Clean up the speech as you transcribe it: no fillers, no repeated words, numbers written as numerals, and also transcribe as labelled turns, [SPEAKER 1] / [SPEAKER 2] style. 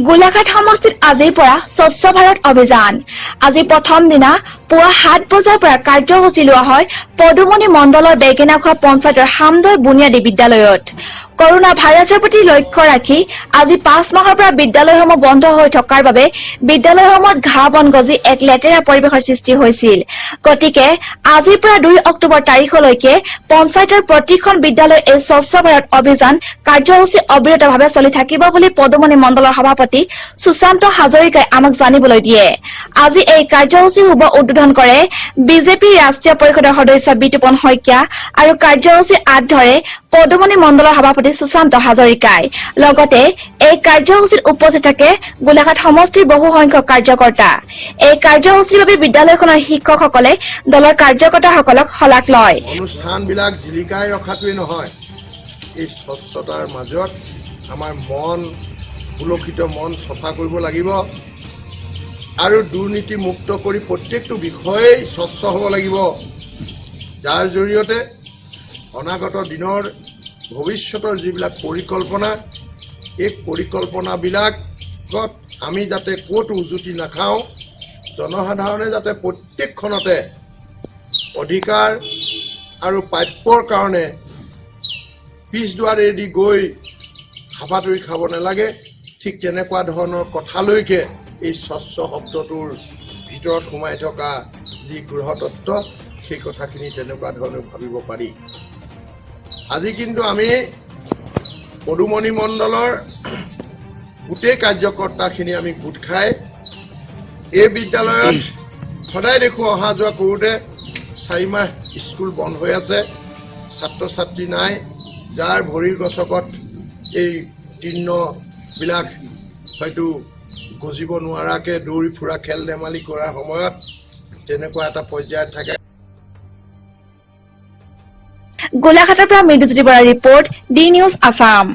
[SPEAKER 1] গোলাঘাট সমষ্টিত আজিৰ পৰা স্বচ্ছ ভাৰত অভিযান আজি প্ৰথম দিনা পুৱা 7 বজাৰ পৰা কাৰ্যসূচী লোৱা হয় পদুমণি মণ্ডলৰ বেগেনাখোৱা পঞ্চায়তৰ হামদৈ বুনিয়াদী বিদ্যালয়ত কৰোনা ভাইৰাছৰ প্ৰতি লক্ষ্য ৰাখি আজি 5 মাহৰ পৰা বিদ্যালয়সমূহ বন্ধ হৈ থকাৰ বাবে বিদ্যালয়সমূহত ঘাঁহ বন গজি এক লেতেৰা পৰিৱেশৰ সৃষ্টি হৈছিল গতিকে আজিৰ পৰা 2 অক্টোবৰ তাৰিখলৈকে পঞ্চায়তৰ প্ৰতিখন বিদ্যালয় এই স্বচ্ছ ভাৰত অভিযান কাৰ্যসূচী অবিৰতভাৱে চলি থাকিব বুলি পদুমণি মণ্ডলৰ সভাপতি সুশান্ত হাজৰিকাই আমাক জানিবলৈ দিয়ে আজি এই কাৰ্যসূচী শুভ উদ্বোধন কৰে বিজেপি ৰাষ্ট্ৰীয় পৰিষদৰ সদস্য বিতুপন শইকীয়া আৰু কাৰ্যসূচী আদ ধৰে পদুমণি মণ্ডলৰ সভাপতি সুশান্ত হাজৰিকাই লগতে এই কাৰ্যসূচীত উপস্থিত থাকে গোলাঘাট সমষ্টিৰ বহু সংখ্যক কাৰ্যকৰ্তা এই কাৰ্যসূচীৰ বাবে বিদ্যালয়খনৰ শিক্ষকসকলে দলৰ কাৰ্যকৰ্তাসকলক শলাগ লয়
[SPEAKER 2] অনুষ্ঠানবিলাক জিলিকাই ৰখাটোৱে নহয় এই স্বচ্ছতাৰ মাজত আমাৰ মন পুলকিত মন সফা কৰিব লাগিব আৰু দুৰ্নীতি মুক্ত কৰি প্ৰত্যেকটো বিষয়ে স্বচ্ছ হ'ব লাগিব যাৰ জৰিয়তে অনাগত দিনৰ ভৱিষ্যতৰ যিবিলাক পৰিকল্পনা এই পৰিকল্পনাবিলাকত আমি যাতে ক'তো উজুতি নাখাওঁ জনসাধাৰণে যাতে প্ৰত্যেকখনতে অধিকাৰ আৰু প্ৰাপ্যৰ কাৰণে পিছ দুৱাৰেদি গৈ হাবাতৰি খাব নালাগে ঠিক তেনেকুৱা ধৰণৰ কথালৈকে এই স্বচ্ছ শব্দটোৰ ভিতৰত সোমাই থকা যি গৃহতত্ত্ব সেই কথাখিনি তেনেকুৱা ধৰণে ভাবিব পাৰি আজি কিন্তু আমি পদুমণি মণ্ডলৰ গোটেই কাৰ্যকৰ্তাখিনি আমি গোট খাই এই বিদ্যালয়ত সদায় দেখোঁ অহা যোৱা কৰোঁতে 4 মাহ স্কুল বন্ধ হৈ আছে ছাত্ৰ ছাত্ৰী নাই যাৰ ভৰিৰ গছকত এই তৃণবিলাক হয়তো গজিব নোৱাৰাকৈ দৌৰি ফুৰা খেল ধেমালি কৰাৰ সময়ত তেনেকুৱা এটা পৰ্যায়ত থাকে
[SPEAKER 1] গোলাঘাটৰ পৰা মৃদুজ্যোতি বৰাৰ ৰিপৰ্ট ডি নিউজ আছাম।